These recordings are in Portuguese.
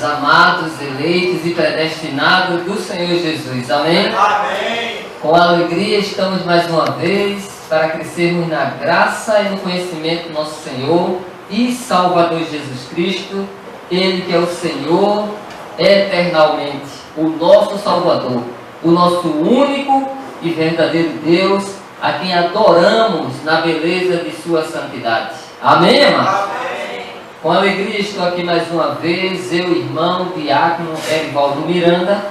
pais, amados, eleitos e predestinados do Senhor Jesus. Amém? Amém. Com alegria estamos mais uma vez para crescermos na graça e no conhecimento do nosso Senhor e Salvador Jesus Cristo, Ele que é o Senhor eternamente, o nosso Salvador, o nosso único e verdadeiro Deus, a quem adoramos na beleza de sua santidade. Amém, amados? Amém. Com alegria estou aqui mais uma vez, eu, irmão, diácono Erivaldo Miranda,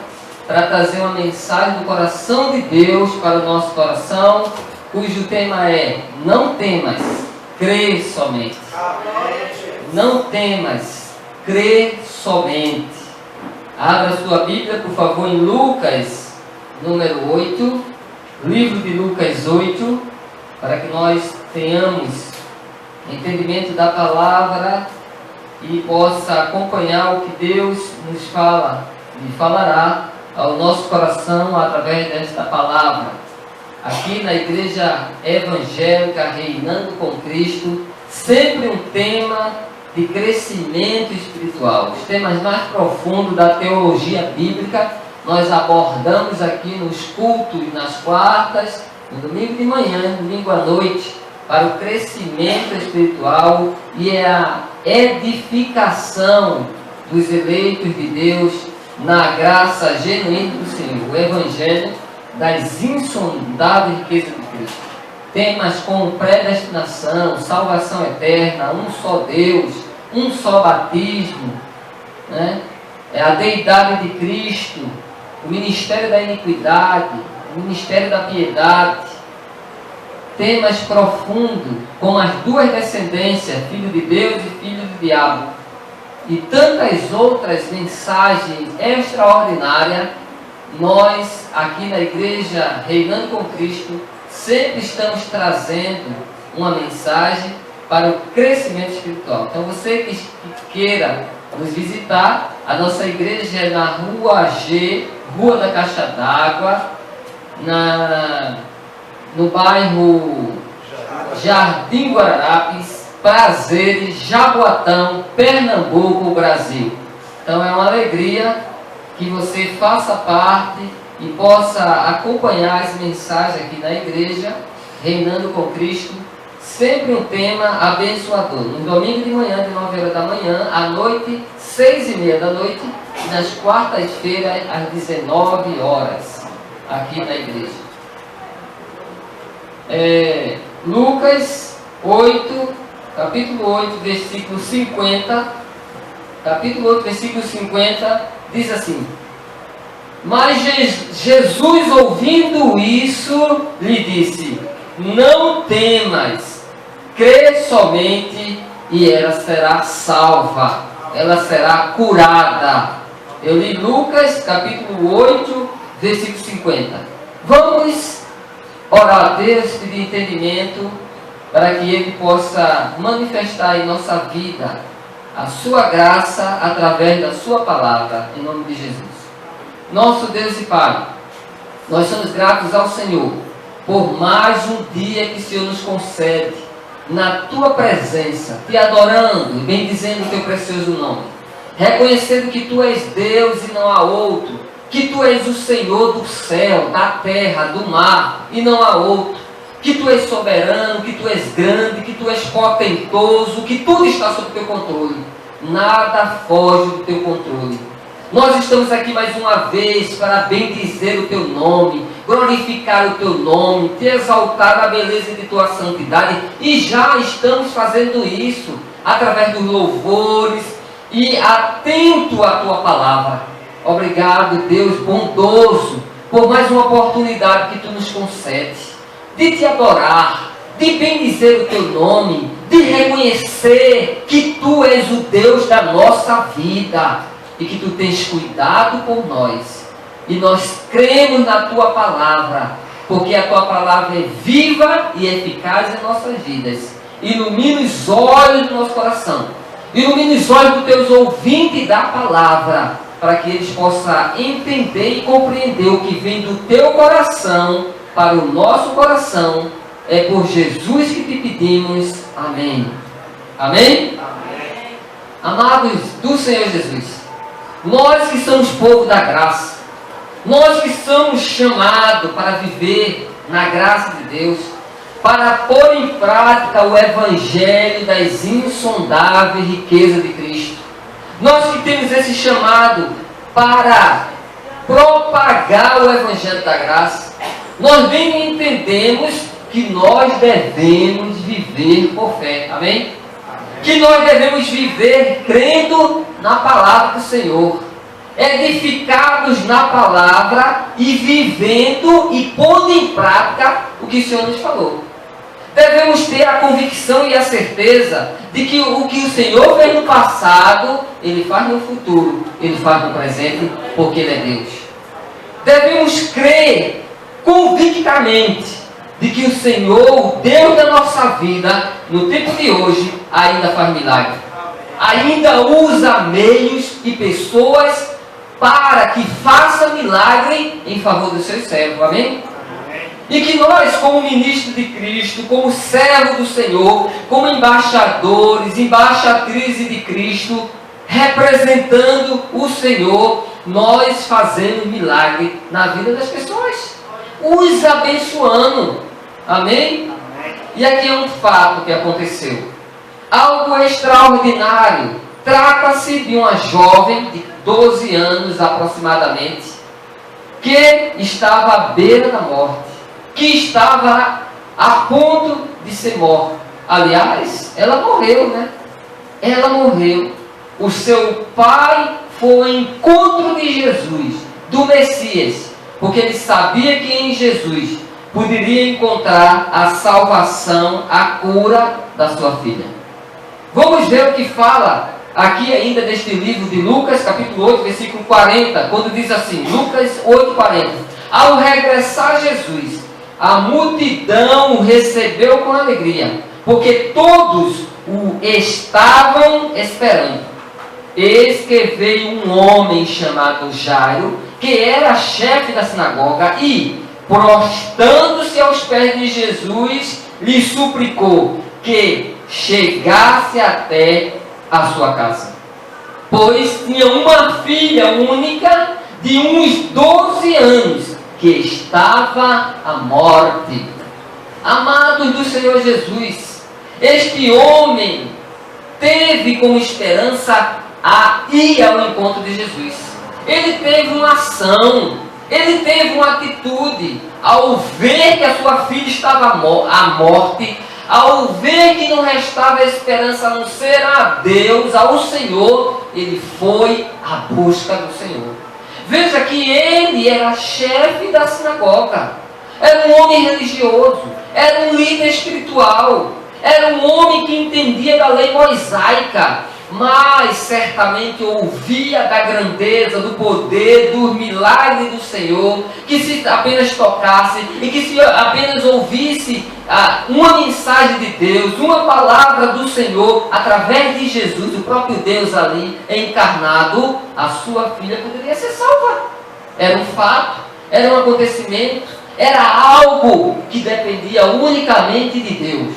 para trazer uma mensagem do coração de Deus para o nosso coração, cujo tema é: não temas, crê somente. Não temas, crê somente. Abra sua Bíblia, por favor, em Lucas, número 8, livro de Lucas 8, para que nós tenhamos entendimento da palavra e possa acompanhar o que Deus nos fala e falará ao nosso coração através desta palavra. Aqui na Igreja Evangélica Reinando com Cristo, sempre um tema de crescimento espiritual. Os temas mais profundos da teologia bíblica nós abordamos aqui nos cultos, nas quartas, no domingo de manhã, no domingo à noite, para o crescimento espiritual e a edificação dos eleitos de Deus na graça genuína do Senhor, o Evangelho das insondáveis riquezas de Cristo. Temas como predestinação, salvação eterna, um só Deus, um só batismo, né? A deidade de Cristo, o ministério da iniquidade, o ministério da piedade. Temas profundos, como as duas descendências, filho de Deus e filho do diabo, e tantas outras mensagens extraordinárias, nós aqui na Igreja Reinando com Cristo sempre estamos trazendo uma mensagem para o crescimento espiritual. Então você que queira nos visitar, a nossa igreja é na Rua G, Rua da Caixa d'Água, no bairro Jardim Guararapes, Prazeres, Jaboatão, Pernambuco, Brasil. Então é uma alegria que você faça parte e possa acompanhar as mensagens aqui na igreja, Reinando com Cristo, sempre um tema abençoador. No domingo de manhã, de 9 horas da manhã, à noite, 6h30 da noite, e nas quartas-feiras, às 19 horas, aqui na igreja. Lucas 8, capítulo 8, versículo 50, capítulo 8, versículo 50, diz assim: mas Jesus, ouvindo isso, lhe disse: não temas, crê somente, e ela será salva, ela será curada. Eu li Lucas, capítulo 8, versículo 50. Vamos orar a Deus, pedir entendimento, para que Ele possa manifestar em nossa vida a sua graça através da sua palavra, em nome de Jesus. Nosso Deus e Pai, nós somos gratos ao Senhor por mais um dia que o Senhor nos concede na Tua presença, Te adorando e bendizendo o Teu precioso nome, reconhecendo que Tu és Deus e não há outro, que Tu és o Senhor do céu, da terra, do mar e não há outro, que Tu és soberano, que Tu és grande, que Tu és potentoso, que tudo está sob Teu controle, nada foge do Teu controle. Nós estamos aqui mais uma vez para bendizer o Teu nome, glorificar o Teu nome, Te exaltar na beleza de Tua santidade, e já estamos fazendo isso através dos louvores e atento à Tua palavra. Obrigado, Deus bondoso, por mais uma oportunidade que Tu nos concedes de Te adorar, de bendizer o Teu nome, de reconhecer que Tu és o Deus da nossa vida e que Tu tens cuidado por nós. E nós cremos na Tua palavra, porque a Tua palavra é viva e eficaz em nossas vidas. Ilumina os olhos do nosso coração, ilumina os olhos dos Teus ouvintes da palavra, para que eles possam entender e compreender o que vem do Teu coração para o nosso coração. É por Jesus que Te pedimos. Amém. Amém? Amém. Amados do Senhor Jesus, Nós que somos povo da graça, nós que somos chamados para viver na graça de Deus, para pôr em prática o evangelho das insondáveis riquezas de Cristo. Nós que temos esse chamado para propagar o evangelho da graça, nós bem entendemos que nós devemos viver por fé. Amém? Que nós devemos viver crendo na palavra do Senhor, edificados na palavra e vivendo e pondo em prática o que o Senhor nos falou. Devemos ter a convicção e a certeza de que o que o Senhor fez no passado, Ele faz no futuro, Ele faz no presente, porque Ele é Deus. Devemos crer convictamente de que o Senhor, o Deus da nossa vida, no tempo de hoje, ainda faz milagre. Ainda usa meios e pessoas para que faça milagre em favor dos seus servos. Amém? E que nós, como ministros de Cristo, como servos do Senhor, como embaixadores, embaixatrizes de Cristo, representando o Senhor, nós fazemos milagre na vida das pessoas, os abençoando. Amém? E aqui é um fato que aconteceu. Algo extraordinário. Trata-se de uma jovem de 12 anos aproximadamente, que estava à beira da morte, que estava a ponto de ser morta. Aliás, ela morreu, né? Ela morreu. O seu pai foi ao encontro de Jesus, do Messias, porque ele sabia que em Jesus poderia encontrar a salvação, a cura da sua filha. Vamos ver o que fala aqui ainda neste livro de Lucas, capítulo 8, versículo 40, quando diz assim, Lucas 8, 40. Ao regressar Jesus, a multidão o recebeu com alegria, porque todos o estavam esperando. Eis que veio um homem chamado Jairo, que era chefe da sinagoga, e, prostando-se aos pés de Jesus, lhe suplicou que chegasse até a sua casa, pois tinha uma filha única de uns 12 anos, que estava à morte. Amados do Senhor Jesus, este homem teve como esperança a ir ao encontro de Jesus. Ele teve uma ação, ele teve uma atitude, ao ver que a sua filha estava à morte, ao ver que não restava esperança a não ser a Deus, ao Senhor, ele foi à busca do Senhor. Veja que ele era chefe da sinagoga, era um homem religioso, era um líder espiritual, era um homem que entendia da lei mosaica, mas certamente ouvia da grandeza, do poder, dos milagres do Senhor, que se apenas tocasse e que se apenas ouvisse uma mensagem de Deus, uma palavra do Senhor, através de Jesus, o próprio Deus ali encarnado, a sua filha poderia ser salva. Era um fato, era um acontecimento, era algo que dependia unicamente de Deus.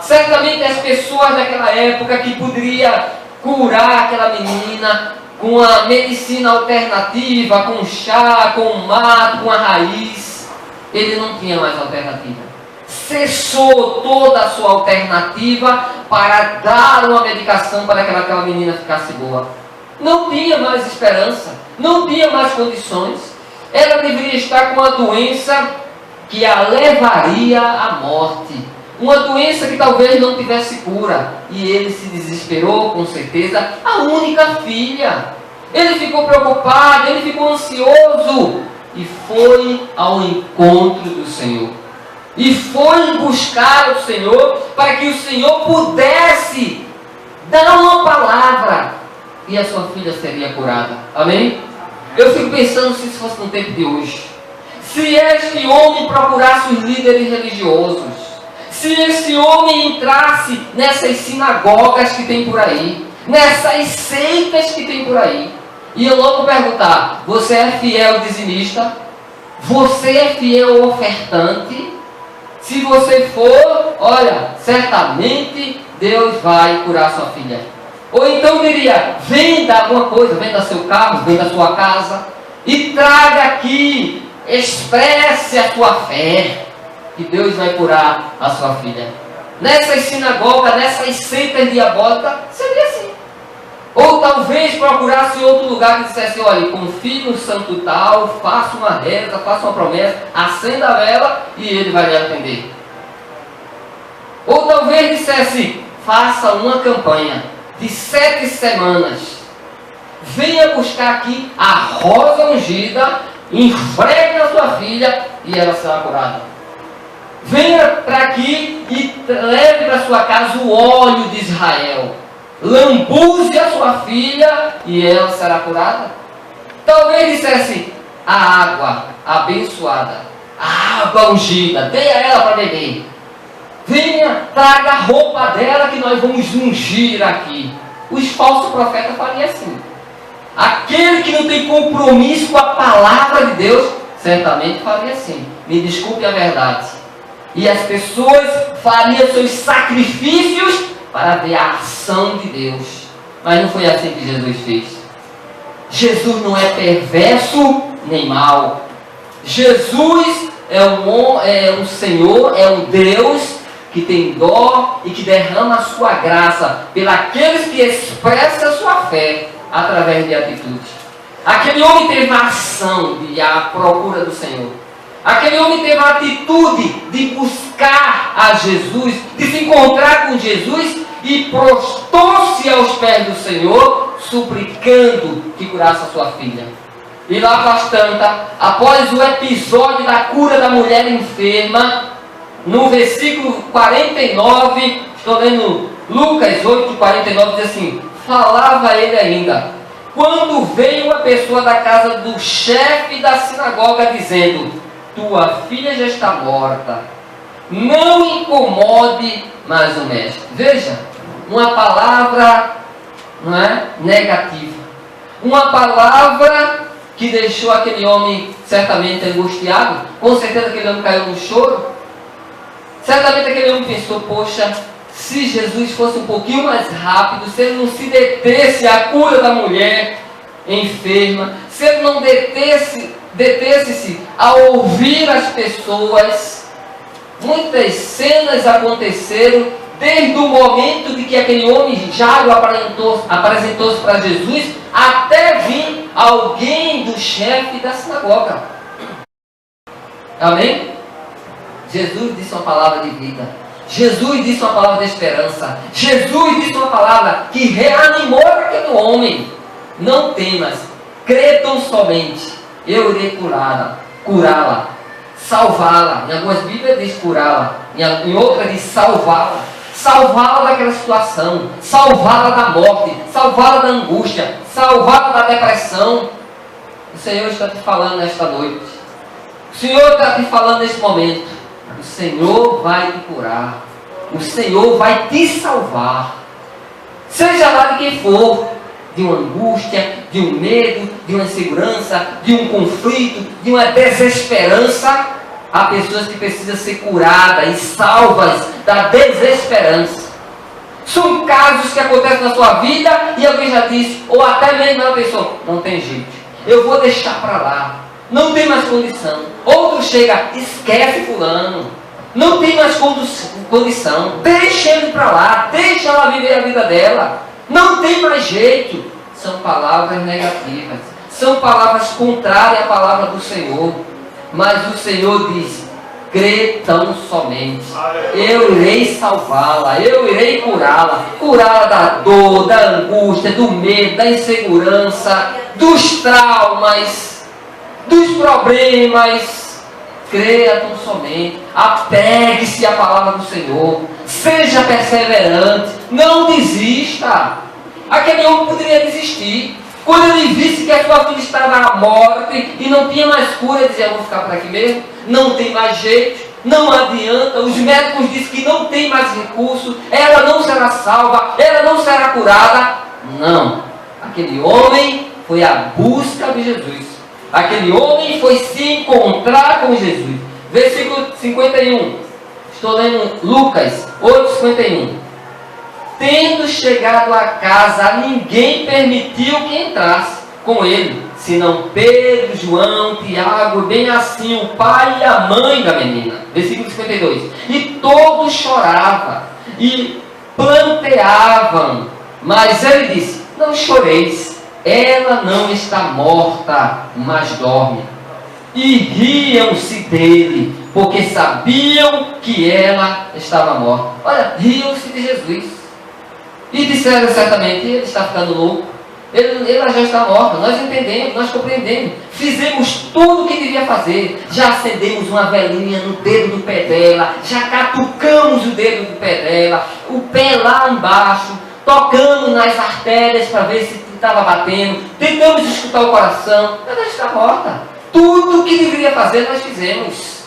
Certamente as pessoas daquela época que poderia curar aquela menina com a medicina alternativa, com chá, com o mato, com a raiz, ele não tinha mais alternativa. Cessou toda a sua alternativa para dar uma medicação para que aquela menina ficasse boa. Não tinha mais esperança, não tinha mais condições. Ela deveria estar com uma doença que a levaria à morte. Uma doença que talvez não tivesse cura. E ele se desesperou, com certeza, a única filha. Ele ficou preocupado, ele ficou ansioso. E foi ao encontro do Senhor. E foi buscar o Senhor para que o Senhor pudesse dar uma palavra. E a sua filha seria curada. Amém? Eu fico pensando se isso fosse no tempo de hoje. Se este homem procurasse os líderes religiosos, se esse homem entrasse nessas sinagogas que tem por aí, nessas seitas que tem por aí, e eu logo perguntar, você é fiel dizimista? Você é fiel ofertante? Se você for, olha, certamente Deus vai curar sua filha. Ou então diria, venda alguma coisa, venda seu carro, venda sua casa e traga aqui, expresse a sua fé, que Deus vai curar a sua filha. Nessas sinagogas, nessas seitas diabólicas, seria assim. Ou talvez procurasse outro lugar que dissesse, olha, confie no santo tal, faça uma reza, faça uma promessa, acenda a vela e ele vai lhe atender. Ou talvez dissesse, faça uma campanha de 7 semanas. Venha buscar aqui a rosa ungida, enfregue na sua filha e ela será curada. Venha para aqui e leve para sua casa o óleo de Israel. Lambuze a sua filha e ela será curada. Talvez dissesse, a água abençoada, a água ungida, dê a ela para beber. Venha, traga a roupa dela que nós vamos ungir aqui. Os falsos profetas fariam assim. Aquele que não tem compromisso com a palavra de Deus, certamente faria assim. Me desculpe a verdade. E as pessoas fariam seus sacrifícios para ver a ação de Deus. Mas não foi assim que Jesus fez. Jesus não é perverso nem mau. Jesus é um Senhor, é um Deus que tem dó e que derrama a sua graça pelos que expressam a sua fé através de atitudes. Aquele homem teve a ação de ir à procura do Senhor. Aquele homem teve a atitude de buscar a Jesus, de se encontrar com Jesus e prostou-se aos pés do Senhor, suplicando que curasse a sua filha. E lá bastante, após o episódio da cura da mulher enferma, no versículo 49, estou lendo Lucas 8:49, diz assim, falava ele ainda, quando veio uma pessoa da casa do chefe da sinagoga dizendo, tua filha já está morta, não incomode mais o mestre. Veja, uma palavra, não é, negativa, uma palavra que deixou aquele homem certamente angustiado, com certeza aquele homem caiu no choro. Certamente aquele homem pensou, poxa, se Jesus fosse um pouquinho mais rápido, se ele não se detesse à cura da mulher enferma, se ele não detesse-se a ouvir as pessoas, muitas cenas aconteceram desde o momento de que aquele homem Jairo apresentou-se para Jesus, até vir alguém do chefe da sinagoga. Amém? Jesus disse uma palavra de vida. Jesus disse uma palavra de esperança. Jesus disse uma palavra que reanimou aquele homem. Não temas, crê tão somente. Eu irei curá-la, salvá-la. Em algumas Bíblias diz curá-la, em outras diz salvá-la. Salvá-la daquela situação, salvá-la da morte, salvá-la da angústia, salvá-la da depressão. O Senhor está te falando nesta noite. O Senhor está te falando neste momento. O Senhor vai te curar. O Senhor vai te salvar. Seja lá de quem for. De uma angústia, de um medo, de uma insegurança, de um conflito, de uma desesperança. Há pessoas que precisam ser curadas e salvas da desesperança. São casos que acontecem na sua vida e alguém já disse, ou até mesmo uma pessoa, não tem jeito, eu vou deixar para lá. Não tem mais condição. Outro chega, esquece fulano. Não tem mais condição. Deixa ele para lá. Deixa ela viver a vida dela. Não tem mais jeito. São palavras negativas. São palavras contrárias à palavra do Senhor. Mas o Senhor diz, crê tão somente. Eu irei salvá-la. Eu irei curá-la. Curá-la da dor, da angústia, do medo, da insegurança, dos traumas, dos problemas. Creia tão somente, apegue-se à palavra do Senhor, seja perseverante, não desista. Aquele homem poderia desistir, quando ele visse que a sua filha estava à morte e não tinha mais cura, ele dizia, eu vou ficar por aqui mesmo, não tem mais jeito, não adianta, os médicos dizem que não tem mais recurso, ela não será salva, ela não será curada. Não, aquele homem foi à busca de Jesus. Aquele homem foi se encontrar com Jesus. Versículo 51. Estou lendo Lucas 8:51. Tendo chegado à casa, ninguém permitiu que entrasse com ele, senão Pedro, João, Tiago, bem assim o pai e a mãe da menina. Versículo 52. E todos choravam e planteavam, mas ele disse: não choreis, ela não está morta, mas dorme. E riam-se dele, porque sabiam que ela estava morta. Olha, riam-se de Jesus. E disseram certamente: ele está ficando louco, ela já está morta. Nós entendemos, nós compreendemos. Fizemos tudo o que devia fazer. Já acendemos uma velinha no dedo do pé dela, já catucamos o dedo do pé dela, o pé lá embaixo, tocamos nas artérias para ver se estava batendo, tentamos escutar o coração, mas ela está morta. Tudo o que deveria fazer nós fizemos.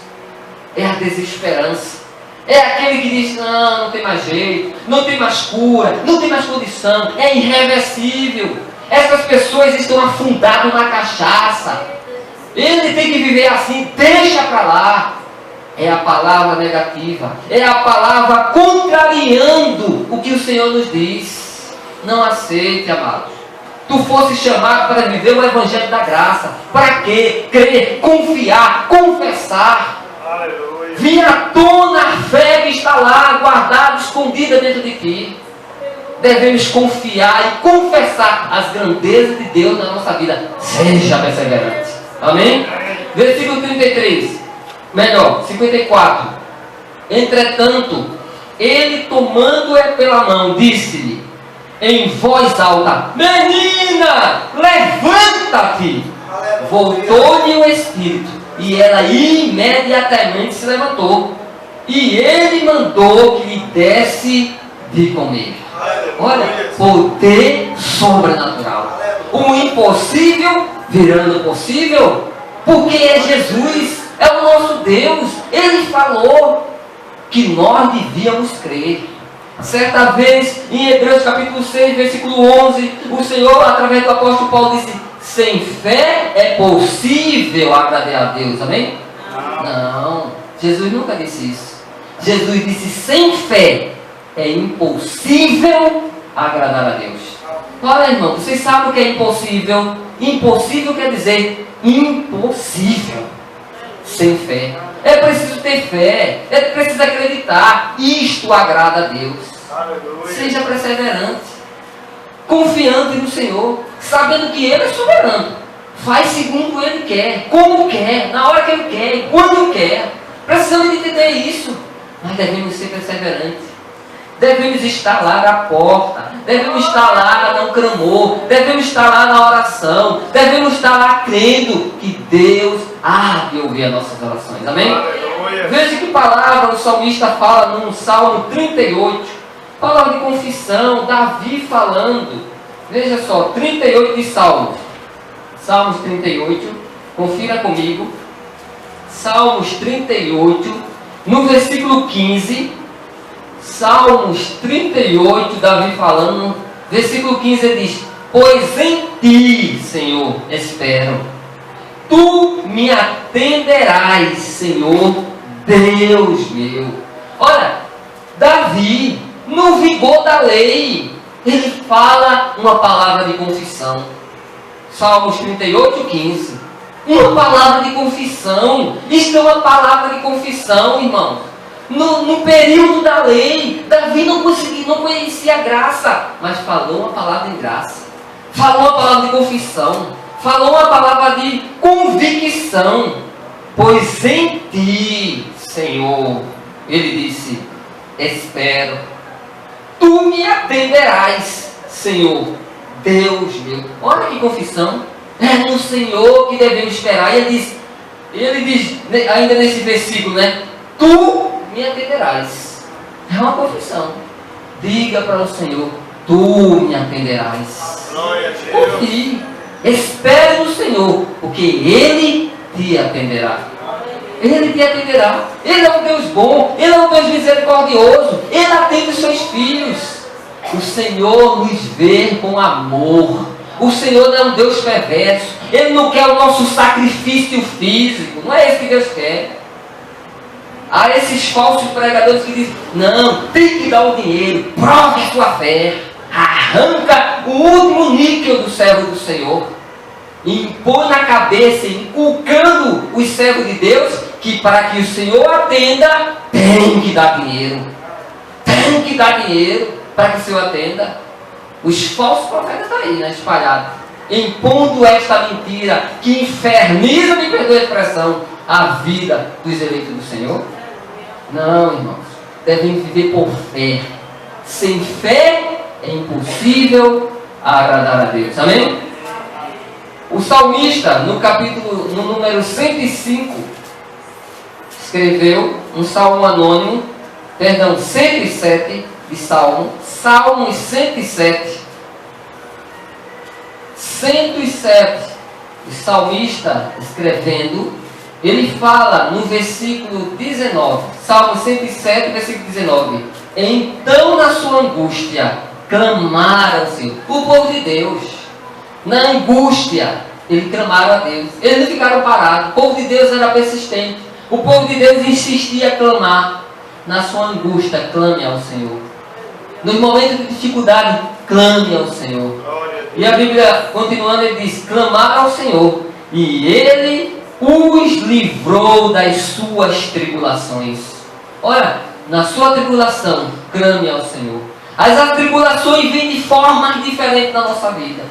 É a desesperança. É aquele que diz: não, não tem mais jeito, não tem mais cura, não tem mais condição, é irreversível. Essas pessoas estão afundadas na cachaça. Ele tem que viver assim, deixa para lá. É a palavra negativa, é a palavra contrariando o que o Senhor nos diz. Não aceite, amados. Tu fosse chamado para viver o Evangelho da Graça. Para quê? Crer, confiar, confessar. Aleluia. Vir à tona a fé que está lá, guardada, escondida dentro de ti. Devemos confiar e confessar as grandezas de Deus na nossa vida. Seja perseverante. Amém? Versículo 33. Melhor, 54. Entretanto, ele tomando-a pela mão, disse-lhe em voz alta: menina, levanta-te. Voltou-lhe o espírito, e ela imediatamente se levantou, e ele mandou que lhe desse de comer. Olha, poder sobrenatural. O impossível virando possível, porque é Jesus, é o nosso Deus. Ele falou que nós devíamos crer. Certa vez, em Hebreus capítulo 6, versículo 11, o Senhor, através do apóstolo Paulo, disse: sem fé é possível agradar a Deus. Amém? Não, Jesus nunca disse isso. Jesus disse: sem fé é impossível agradar a Deus. Olha, irmão, vocês sabem o que é impossível? Impossível quer dizer impossível. Sem fé. É preciso ter fé, é preciso acreditar. Isto agrada a Deus. Aleluia. Seja perseverante, confiante no Senhor, sabendo que Ele é soberano. Faz segundo Ele quer, como quer, na hora que Ele quer e quando quer. Precisamos entender isso. Mas devemos ser perseverantes. Devemos estar lá na porta, devemos estar lá no clamor, devemos estar lá na oração, devemos estar lá crendo que Deus há de ouvir as nossas orações. Amém? Aleluia. Veja que palavra o salmista fala no Salmo 38, palavra de confissão, Davi falando. Veja só, 38 de Salmos. Salmos 38, confira comigo. Salmos 38, no versículo 15. Salmos 38, Davi falando, versículo 15 ele diz: pois em ti, Senhor, espero. Tu me atenderás, Senhor, Deus meu. Olha, Davi, no vigor da lei, ele fala uma palavra de confissão. Salmos 38, 15. Uma palavra de confissão. Isto é uma palavra de confissão, irmão. No período da lei, Davi não conhecia a graça, mas falou uma palavra de graça, falou uma palavra de confissão, falou uma palavra de convicção. Pois em ti, Senhor, ele disse, espero. Tu me atenderás, Senhor, Deus meu. Olha que confissão. É no Senhor que devemos esperar. E ele diz ainda nesse versículo, né? Tu me atenderás. É uma confissão. Diga para o Senhor: tu me atenderás. Confie. Espere no Senhor, porque Ele te atenderá. Ele te atenderá. Ele é um Deus bom. Ele é um Deus misericordioso. Ele atende os seus filhos. O Senhor nos vê com amor. O Senhor não é um Deus perverso. Ele não quer o nosso sacrifício físico. Não é isso que Deus quer. Há esses falsos pregadores que dizem, não, tem que dar o dinheiro, prove a sua fé, arranca o último níquel do servo do Senhor, e impõe na cabeça, inculcando os servos de Deus, que para que o Senhor atenda, tem que dar dinheiro. Tem que dar dinheiro para que o Senhor atenda. Os falsos profetas estão aí, né, espalhados, impondo esta mentira que inferniza, me perdoe a expressão, a vida dos eleitos do Senhor. Não, irmãos, devem viver por fé. Sem fé é impossível agradar a Deus. Amém? O salmista, no número 105, escreveu um salmo anônimo, 107 de Salmos 107. 107, o salmista escrevendo, ele fala no versículo 19, Salmo 107, versículo 19: então na sua angústia clamaram ao Senhor. O povo de Deus, na angústia, eles clamaram a Deus. Eles não ficaram parados. O povo de Deus era persistente. O povo de Deus insistia a clamar. Na sua angústia, clame ao Senhor. Nos momentos de dificuldade, clame ao Senhor. E a Bíblia, continuando, ele diz: clamaram ao Senhor, e Ele os livrou das suas tribulações. Olha, na sua tribulação, clame ao Senhor. As atribulações vêm de formas diferentes na nossa vida.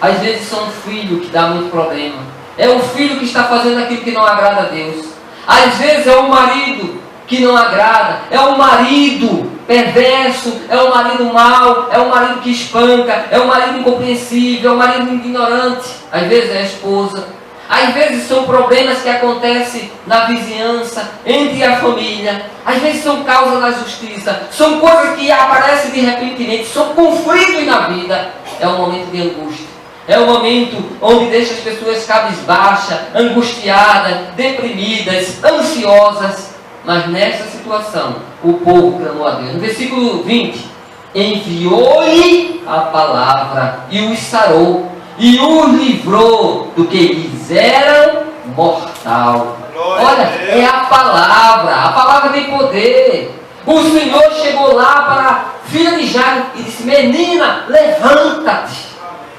Às vezes são um filho que dá muito problema. É um filho que está fazendo aquilo que não agrada a Deus. Às vezes é um marido que não agrada. É um marido perverso. É um marido mau. É um marido que espanca. É um marido incompreensível. É um marido ignorante. Às vezes é a esposa. Às vezes são problemas que acontecem na vizinhança, entre a família. Às vezes são causas da justiça. São coisas que aparecem de repente. São conflitos na vida. É um momento de angústia. É um momento onde deixa as pessoas cabisbaixas, angustiadas, deprimidas, ansiosas. Mas nessa situação, o povo clamou a Deus. No versículo 20: enviou-lhe a palavra e os sarou, e os livrou do que lhes era mortal. Olha, é a palavra tem poder. O Senhor chegou lá para a filha de Jairo e disse: menina, levanta-te.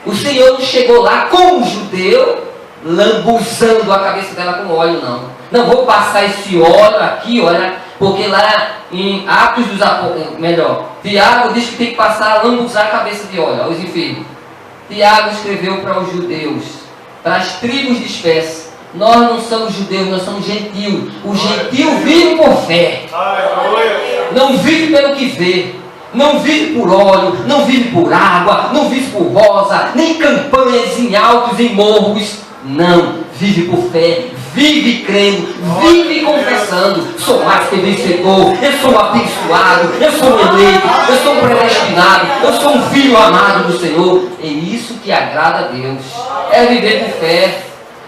O Senhor não chegou lá como um judeu, lambuzando a cabeça dela com óleo, não. Não vou passar esse óleo aqui, olha, porque lá em Atos dos Apóstolos, Tiago diz que tem que passar, lambuzar a cabeça de óleo aos enfermos. Tiago escreveu para os judeus, para as tribos dispersas: nós não somos judeus, nós somos gentios. O gentio vive por fé, não vive pelo que vê, não vive por óleo, não vive por água, não vive por rosa, nem campanhas em altos, em morros. Não, vive por fé, vive crendo, vive confessando: sou mais que vencedor, eu sou abençoado, eu sou eleito, eu sou predestinado, eu sou um filho amado do Senhor. É isso que agrada a Deus, é viver por fé.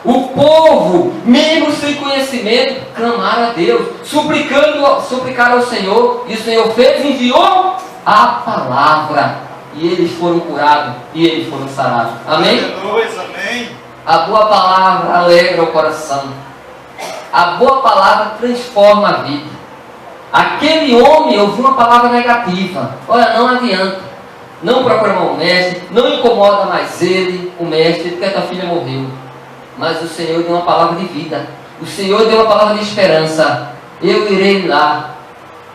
O povo, mesmo sem conhecimento, clamaram a Deus, suplicaram ao Senhor, e o Senhor fez, enviou a palavra, e eles foram curados, e eles foram sarados. Amém? Amém. A boa palavra alegra o coração. A boa palavra transforma a vida. Aquele homem ouviu uma palavra negativa. Olha, não adianta. Não procura o mestre, não incomoda mais ele, o mestre, porque a tua filha morreu. Mas o Senhor deu uma palavra de vida. O Senhor deu uma palavra de esperança. Eu irei lá.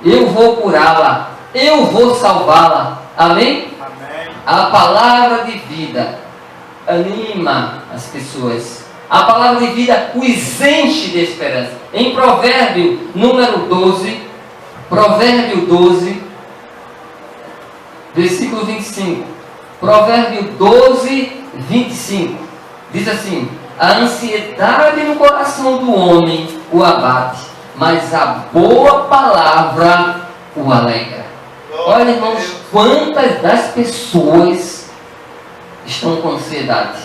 Eu vou curá-la. Eu vou salvá-la. Amém? Amém. A palavra de vida anima as pessoas. A palavra de vida os enche de esperança. Em Provérbio número 12, Provérbio 12, versículo 25. Provérbio 12, 25. Diz assim: a ansiedade no coração do homem o abate, mas a boa palavra o alegra. Olha, irmãos, quantas das pessoas estão com ansiedade.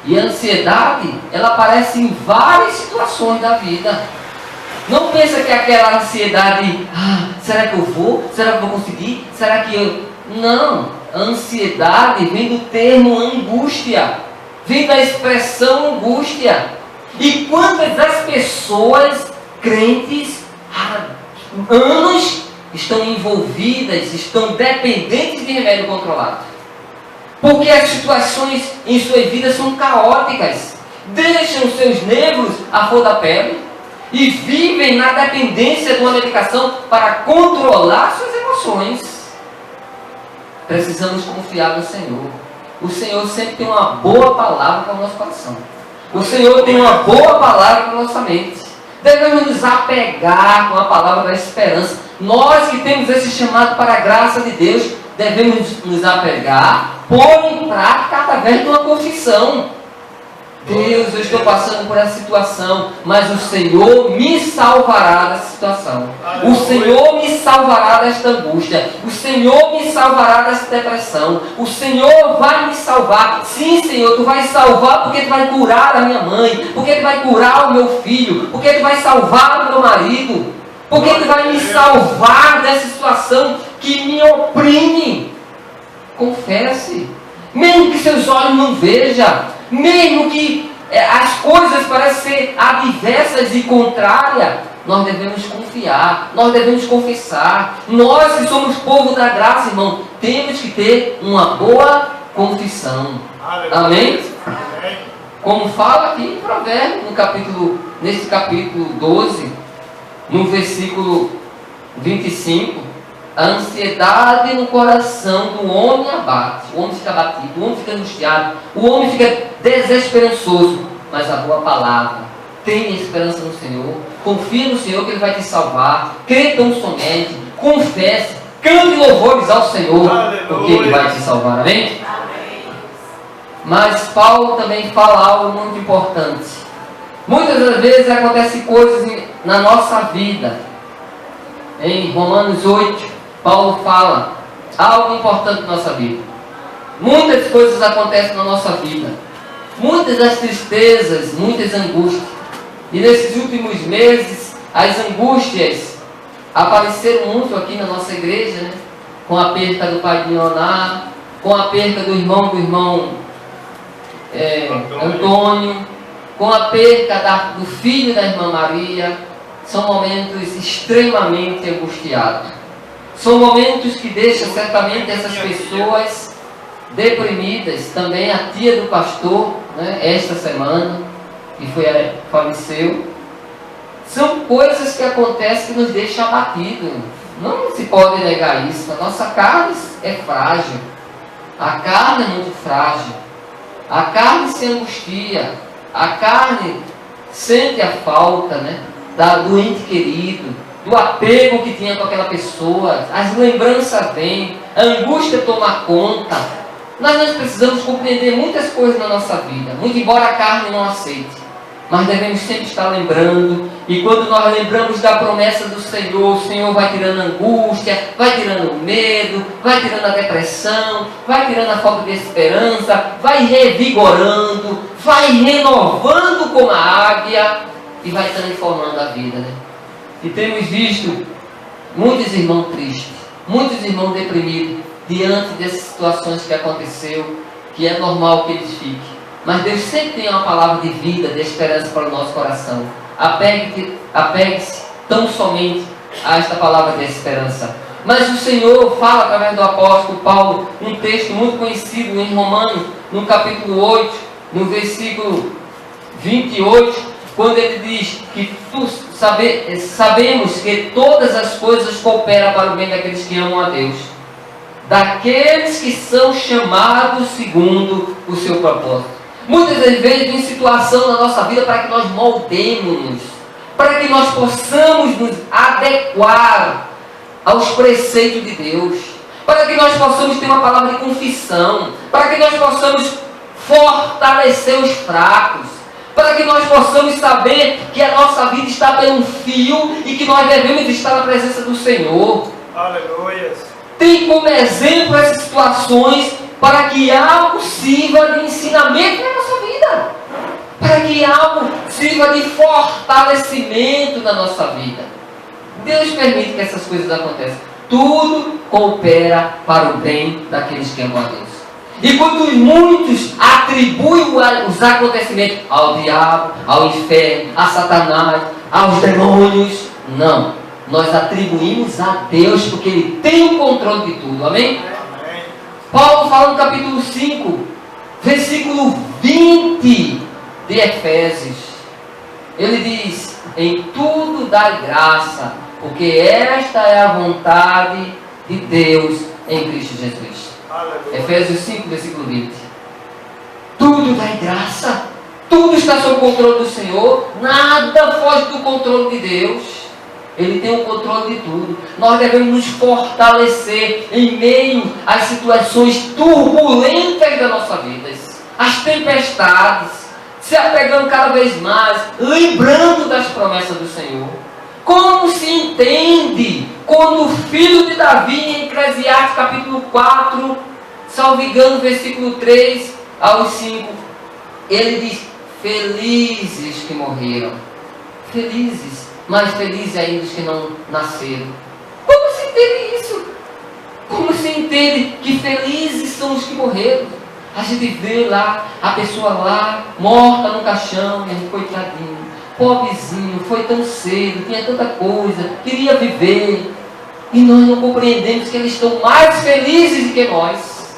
E a ansiedade, ela aparece em várias situações da vida. Não pensa que aquela ansiedade, será que eu vou? Será que eu vou conseguir? Será que eu... Não, a ansiedade vem do termo angústia, vem da expressão angústia. E quantas das pessoas crentes anos estão envolvidas, estão dependentes de remédio controlado. Porque as situações em sua vida são caóticas. Deixam seus nervos à flor da pele e vivem na dependência de uma medicação para controlar suas emoções. Precisamos confiar no Senhor. O Senhor sempre tem uma boa palavra para o nosso coração. O Senhor tem uma boa palavra para a nossa mente. Devemos nos apegar com a palavra da esperança. Nós que temos esse chamado para a graça de Deus, devemos nos apegar, pôr em prática através de uma confissão. Deus, eu estou passando por essa situação, mas o Senhor me salvará dessa situação. O Senhor me salvará desta angústia. O Senhor me salvará dessa depressão. O Senhor vai me salvar. Sim, Senhor, Tu vais salvar porque Tu vai curar a minha mãe, porque Tu vai curar o meu filho, porque Tu vai salvar o meu marido, porque Tu vai me salvar dessa situação que me oprime. Confesse, mesmo que seus olhos não vejam, mesmo que as coisas parecem ser adversas e contrárias, nós devemos confiar, nós devemos confessar. Nós que somos povo da graça, irmão, temos que ter uma boa confissão. Amém? Como fala aqui em Provérbios, nesse capítulo 12, no versículo 25, a ansiedade no coração do homem abate. O homem fica abatido, o homem fica angustiado, o homem fica desesperançoso. Mas a boa palavra, tenha esperança no Senhor, confia no Senhor que Ele vai te salvar, crê tão somente, confesse, cante louvores ao Senhor, porque Ele vai te salvar. Amém? Mas Paulo também fala algo muito importante. Muitas das vezes acontecem coisas na nossa vida. Em Romanos 8, Paulo fala algo importante na nossa vida. Muitas coisas acontecem na nossa vida. Muitas das tristezas, muitas angústias. E nesses últimos meses, as angústias apareceram muito aqui na nossa igreja, né? Com a perda do pai de Leonardo, com a perda do irmão Antônio, com a perda do filho da irmã Maria. São momentos extremamente angustiados. São momentos que deixam certamente essas pessoas deprimidas. Também a tia do pastor, né, esta semana, que faleceu. São coisas que acontecem que nos deixam abatidos. Não se pode negar isso. A nossa carne é frágil. A carne é muito frágil. A carne se angustia. A carne sente a falta, né, do ente querido, do apego que tinha com aquela pessoa. As lembranças vêm, a angústia toma conta. Nós precisamos compreender muitas coisas na nossa vida, muito embora a carne não aceite, mas devemos sempre estar lembrando. E quando nós lembramos da promessa do Senhor, o Senhor vai tirando a angústia, vai tirando o medo, vai tirando a depressão, vai tirando a falta de esperança, vai revigorando, vai renovando como a águia e vai transformando a vida, né? E temos visto muitos irmãos tristes, muitos irmãos deprimidos diante dessas situações que aconteceu, que é normal que eles fiquem. Mas Deus sempre tem uma palavra de vida, de esperança para o nosso coração. Apegue-se tão somente a esta palavra de esperança. Mas o Senhor fala através do apóstolo Paulo, um texto muito conhecido em Romanos, no capítulo 8, no versículo 28, quando ele diz que sabemos que todas as coisas cooperam para o bem daqueles que amam a Deus, daqueles que são chamados segundo o seu propósito. Muitas das vezes vem situação na nossa vida para que nós moldemos, para que nós possamos nos adequar aos preceitos de Deus, para que nós possamos ter uma palavra de confissão, para que nós possamos fortalecer os fracos, para que nós possamos saber que a nossa vida está pelo fio e que nós devemos estar na presença do Senhor. Aleluia. Tem como exemplo essas situações para que algo sirva de ensinamento na nossa vida, para que algo sirva de fortalecimento na nossa vida. Deus permite que essas coisas aconteçam. Tudo coopera para o bem daqueles que amam a Deus. E quando muitos atribuem os acontecimentos ao diabo, ao inferno, a Satanás, aos demônios, não. nós atribuímos a Deus, porque Ele tem o controle de tudo. Amém? Paulo fala no capítulo 5, versículo 20 de Efésios. Ele diz: em tudo dai graça, porque esta é a vontade de Deus em Cristo Jesus. Aleluia. Efésios 5, versículo 20. Tudo dai graça, tudo está sob o controle do Senhor, nada foge do controle de Deus. Ele tem o controle de tudo. Nós devemos nos fortalecer em meio às situações turbulentas da nossa vida, as tempestades, se apegando cada vez mais, lembrando das promessas do Senhor. Como se entende quando o filho de Davi, em Eclesiastes capítulo 4, salvo engano, versículo 3 aos 5, ele diz: felizes que morreram, felizes, mais felizes ainda os que não nasceram. Como se entende isso? Como se entende que felizes são os que morreram? A gente vê lá, a pessoa lá, morta no caixão, e a gente, coitadinho, pobrezinho, foi tão cedo, tinha tanta coisa, queria viver, e nós não compreendemos que eles estão mais felizes do que nós.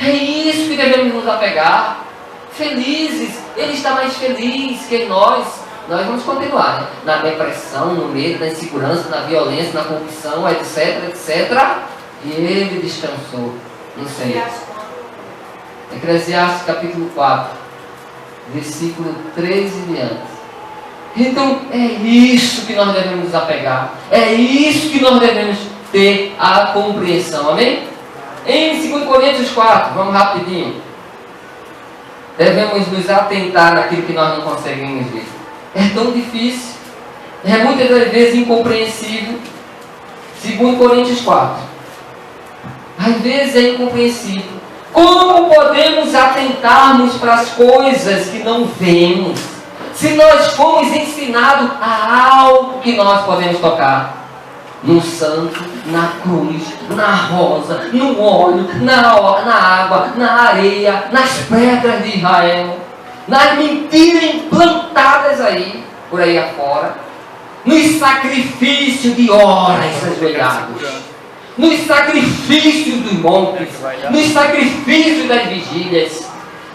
É isso que devemos nos apegar. Felizes, ele está mais feliz que nós. Nós vamos continuar, né? Na depressão, no medo, na insegurança, na violência, na corrupção, etc, etc. E ele descansou no Senhor. Eclesiastes capítulo 4, versículo 3 e diante. Então é isso que nós devemos nos apegar. É isso que nós devemos ter a compreensão. Amém? Em 2 Coríntios 4, vamos rapidinho. Devemos nos atentar naquilo que nós não conseguimos ver. É tão difícil, é muitas das vezes incompreensível. 2 Coríntios 4. Às vezes é incompreensível. Como podemos atentarmos para as coisas que não vemos, se nós fomos ensinados a algo que nós podemos tocar? No santo, na cruz, na rosa, no óleo, na água, na areia, nas pedras de Israel, nas mentiras implantadas aí, por aí afora, nos sacrifícios de horas ajoelhados, nos sacrifícios dos montes, nos sacrifícios das vigílias,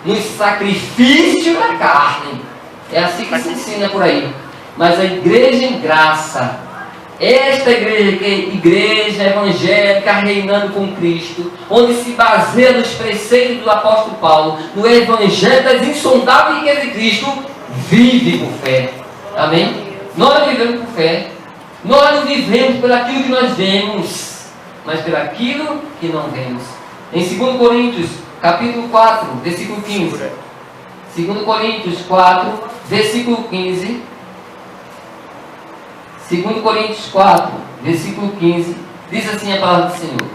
nos sacrifícios da carne. É assim que se ensina por aí. Mas a igreja em graça, esta igreja que é igreja evangélica reinando com Cristo, onde se baseia nos preceitos do apóstolo Paulo, no evangelho das insondáveis riquezas de Cristo, vive por fé. Amém? Nós vivemos por fé. Nós não vivemos por aquilo que nós vemos, mas por aquilo que não vemos. Em 2 Coríntios capítulo 4, versículo 15. 2 Coríntios 4, versículo 15. 2 Coríntios 4, versículo 15, diz assim a palavra do Senhor: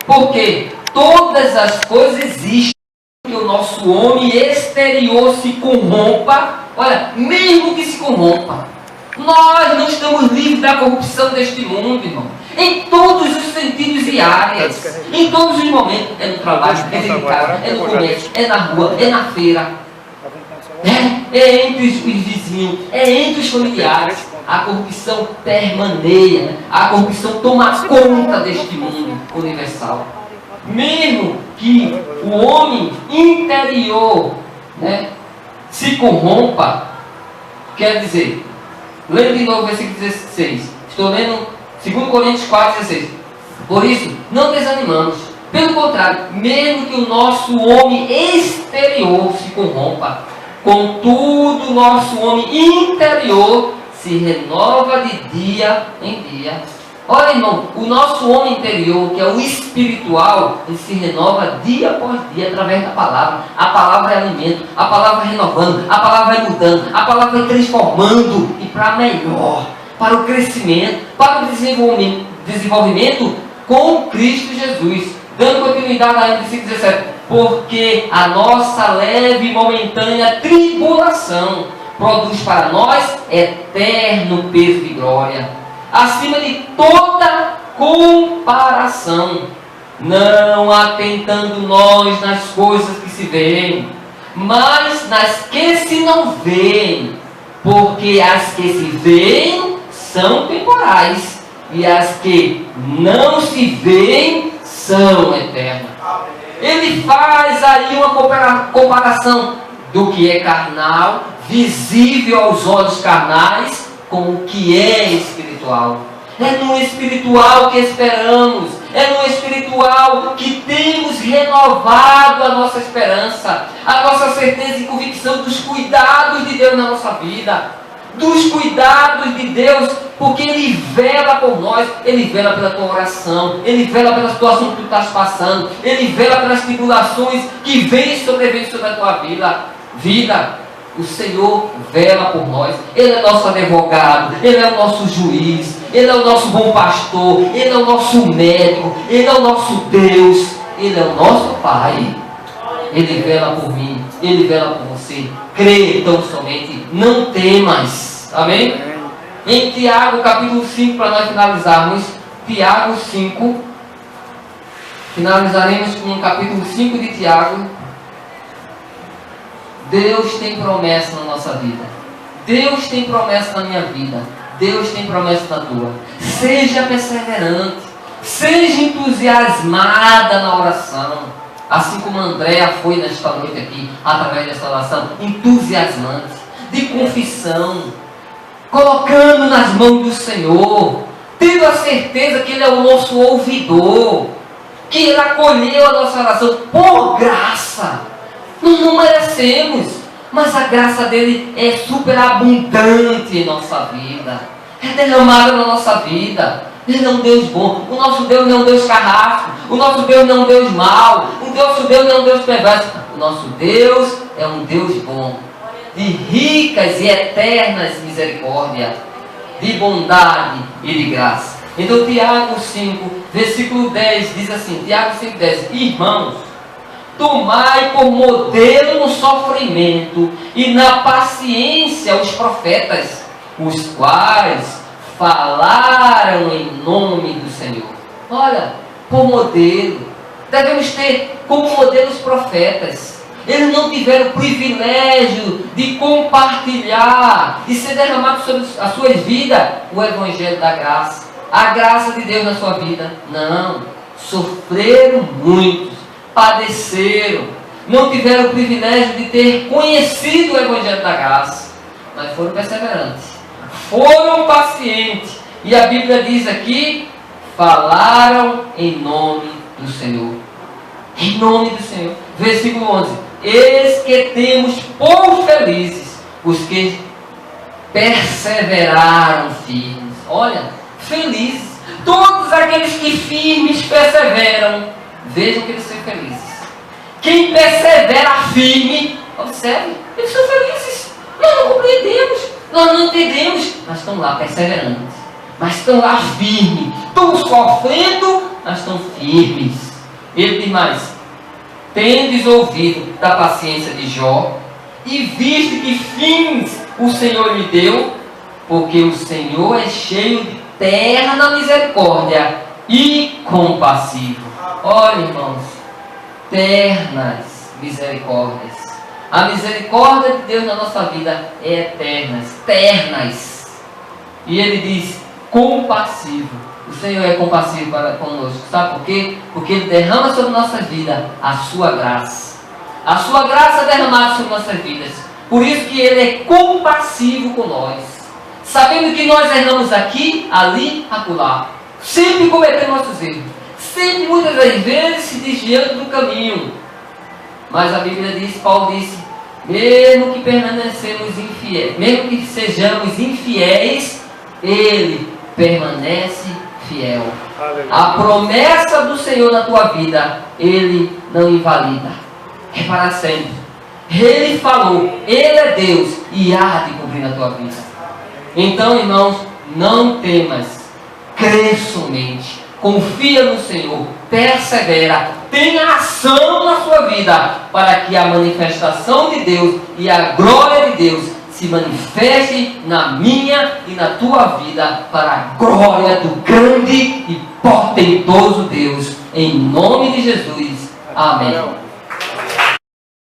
porque todas as coisas existem que o nosso homem exterior se corrompa. Olha, mesmo que se corrompa, nós não estamos livres da corrupção deste mundo, irmão. Em todos os sentidos e áreas, em todos os momentos. É no trabalho, é dentro de casa, é no comércio, é na rua, é na feira. É entre os vizinhos, é entre os familiares. A corrupção permaneia, a corrupção toma conta deste mundo universal. Mesmo que o homem interior, né, se corrompa, quer dizer, lendo de novo o versículo 16, estou lendo 2 Coríntios 4, 16. Por isso, não desanimamos. Pelo contrário, mesmo que o nosso homem exterior se corrompa, contudo, o nosso homem interior se renova de dia em dia. Olha, irmão, o nosso homem interior, que é o espiritual, ele se renova dia após dia através da palavra. A palavra é alimento, a palavra vai renovando, a palavra vai mudando, a palavra vai transformando, e para melhor, para o crescimento, para o desenvolvimento com Cristo Jesus. Dando continuidade aí no versículo 17. Porque a nossa leve e momentânea tribulação produz para nós eterno peso de glória, acima de toda comparação, não atentando nós nas coisas que se veem, mas nas que se não veem, porque as que se veem são temporais, e as que não se veem são eternas. Ele faz aí uma comparação do que é carnal, visível aos olhos carnais, com o que é espiritual. É no espiritual que esperamos, é no espiritual que temos renovado a nossa esperança, a nossa certeza e convicção dos cuidados de Deus na nossa vida, dos cuidados de Deus, porque Ele vela por nós, Ele vela pela tua oração, Ele vela pela situação que tu estás passando, Ele vela pelas tribulações que vêm sobrevivendo sobre a tua vida. O Senhor vela por nós, Ele é nosso advogado, Ele é o nosso juiz, Ele é o nosso bom pastor, Ele é o nosso médico, Ele é o nosso Deus, Ele é o nosso Pai. Ele vela por mim, Ele vela por você. Crê tão somente, não temas. Amém? Em Tiago capítulo 5, para nós finalizarmos, Tiago 5, finalizaremos com o capítulo 5 de Tiago. Deus tem promessa na nossa vida. Deus tem promessa na minha vida. Deus tem promessa na tua. Seja perseverante. Seja entusiasmada na oração. Assim como a Andréa foi nesta noite aqui, através desta oração, entusiasmante, de confissão, colocando nas mãos do Senhor, tendo a certeza que Ele é o nosso ouvidor, que Ele acolheu a nossa oração por graça. Nós não merecemos, mas a graça dele é superabundante em nossa vida, é derramada na nossa vida. Ele é um Deus bom. O nosso Deus não é um Deus carrasco, o nosso Deus não é um Deus mau, o nosso Deus não é um Deus perverso. O nosso Deus é um Deus bom, de ricas e eternas misericórdias, de bondade e de graça. Então Tiago 5, versículo 10 diz assim, Tiago 5, 10: Irmãos, tomai por modelo no sofrimento e na paciência os profetas, os quais falaram em nome do Senhor. Olha, por modelo, devemos ter como modelo os profetas. Eles não tiveram o privilégio de compartilhar e ser derramado sobre as suas vidas o Evangelho da graça, a graça de Deus na sua vida. Não, sofreram muitos, padeceram, não tiveram o privilégio de ter conhecido o Evangelho da graça, mas foram perseverantes, foram pacientes, e a Bíblia diz aqui, falaram em nome do Senhor. Em nome do Senhor. Versículo 11: Eis que temos por felizes os que perseveraram firmes. Olha, felizes, todos aqueles que firmes perseveram. Vejam que eles são felizes. Quem persevera firme, observe, eles são felizes. Nós não compreendemos, nós não entendemos, mas estão lá perseverando, mas estão lá firmes, estão sofrendo, mas estão firmes. Ele diz mais: tendes ouvido da paciência de Jó, e viste que fins o Senhor lhe deu, porque o Senhor é cheio de terna misericórdia e compassivo. Olha, irmãos, ternas misericórdias. A misericórdia de Deus na nossa vida é eternas, ternas. E ele diz compassivo. O Senhor é compassivo para conosco. Sabe por quê? Porque Ele derrama sobre nossa vida a sua graça. A sua graça é derramada sobre nossas vidas. Por isso que Ele é compassivo com nós. Sabendo que nós erramos aqui, ali, acolá. Sempre cometendo nossos erros. Sempre, muitas das vezes, se desviando do caminho. Mas a Bíblia diz, Paulo disse, mesmo que permanecemos infiéis, mesmo que sejamos infiéis, Ele permanece fiel. A promessa do Senhor na tua vida, Ele não invalida. É para sempre. Ele falou, Ele é Deus e há de cumprir na tua vida. Então, irmãos, não temas, crê somente, confia no Senhor, persevera, tenha ação na sua vida, para que a manifestação de Deus e a glória de Deus se manifeste na minha e na tua vida, para a glória do grande e portentoso Deus, em nome de Jesus. Amém.